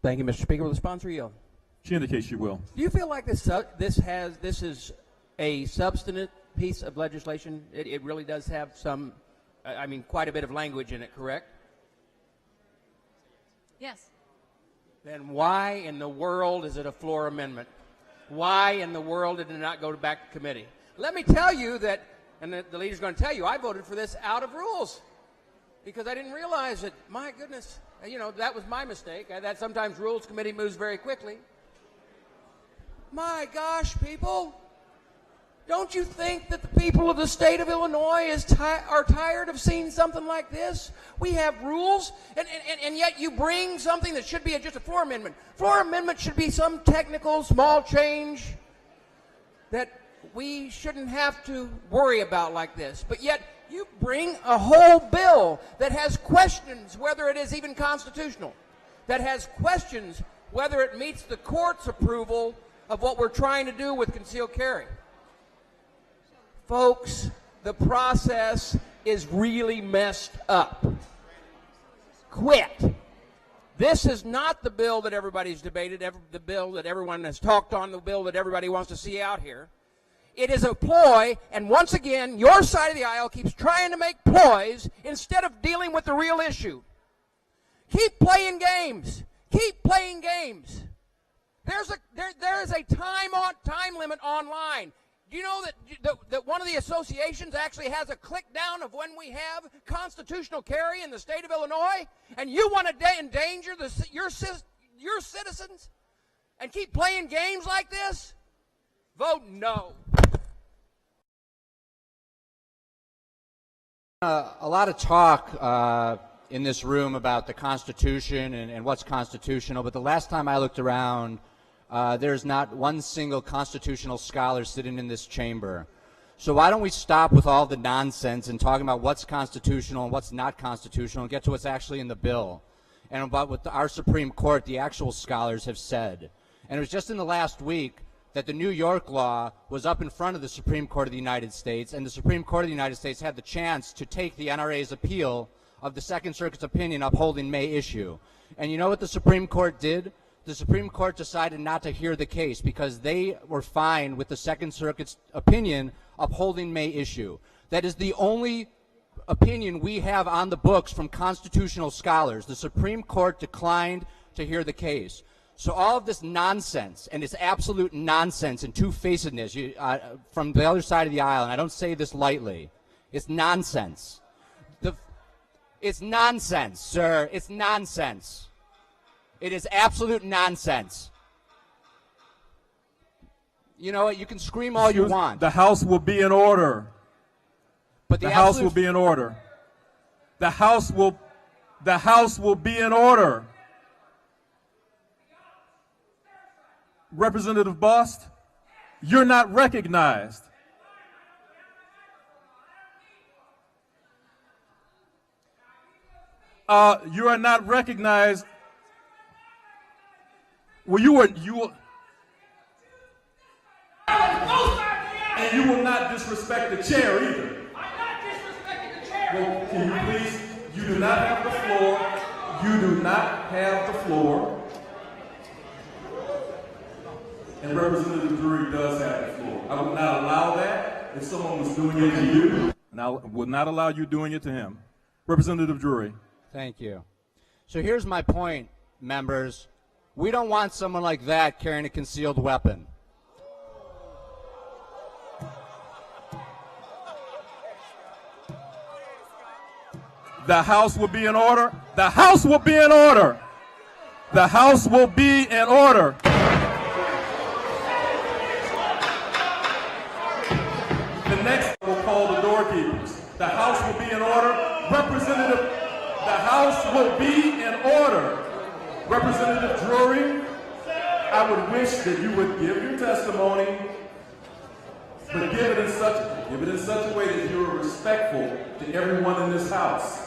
Thank you, Mr. Speaker. Will the sponsor yield? She indicates she will. Do you feel like this is a substantive piece of legislation? It really does have some, I mean, quite a bit of language in it, correct? Yes. Then why in the world is it a floor amendment? Why in the world did it not go back to committee? Let me tell you that, and the leader's going to tell you, I voted for this out of rules because I didn't realize that, my goodness, you know, that was my mistake. That sometimes Rules Committee moves very quickly. My gosh, people, don't you think that the people of the state of Illinois are tired of seeing something like this? We have rules, and yet you bring something that should be just a floor amendment. Floor amendment should be some technical, small change that we shouldn't have to worry about like this. But yet you bring a whole bill that has questions whether it is even constitutional, that has questions whether it meets the court's approval of what we're trying to do with concealed carry. Folks, the process is really messed up. Quit. This is not the bill that everybody's debated, the bill that everyone has talked on, the bill that everybody wants to see out here. It is a ploy, and once again, your side of the aisle keeps trying to make ploys instead of dealing with the real issue. Keep playing games. Keep playing games. There is a time limit online. Do you know that one of the associations actually has a click down of when we have constitutional carry in the state of Illinois? And you want to endanger your citizens and keep playing games like this? Vote no. A lot of talk in this room about the Constitution and what's constitutional, but the last time I looked around, there's not one single constitutional scholar sitting in this chamber. So why don't we stop with all the nonsense and talking about what's constitutional and what's not constitutional and get to what's actually in the bill and about what our Supreme Court, the actual scholars, have said. And it was just in the last week that the New York law was up in front of the Supreme Court of the United States, and the Supreme Court of the United States had the chance to take the NRA's appeal of the Second Circuit's opinion upholding May issue. And you know what the Supreme Court did? The Supreme Court decided not to hear the case because they were fine with the Second Circuit's opinion upholding May issue. That is the only opinion we have on the books from constitutional scholars. The Supreme Court declined to hear the case. So all of this nonsense, and it's absolute nonsense and two-facedness from the other side of the aisle, and I don't say this lightly, it's nonsense. It's nonsense, sir. It's nonsense. It is absolute nonsense. You know what? You can scream all you want. The House will be in order. But the House will be in order. The House will be in order. Representative Bost, you're not recognized. You are not recognized. Well, you will, and you will not disrespect the chair either. I'm not disrespecting the chair. Well, can you please? You do not have the floor. You do not have the floor. And Representative Drury does have the floor. I would not allow that if someone was doing it to you. And I would not allow you doing it to him. Representative Drury. Thank you. So here's my point, members. We don't want someone like that carrying a concealed weapon. The House will be in order. The House will be in order. The House will be in order. The next will call the doorkeepers. The House will be in order. The House will be in order. Representative Drury, I would wish that you would give your testimony, but give it in such a way that you are respectful to everyone in this House.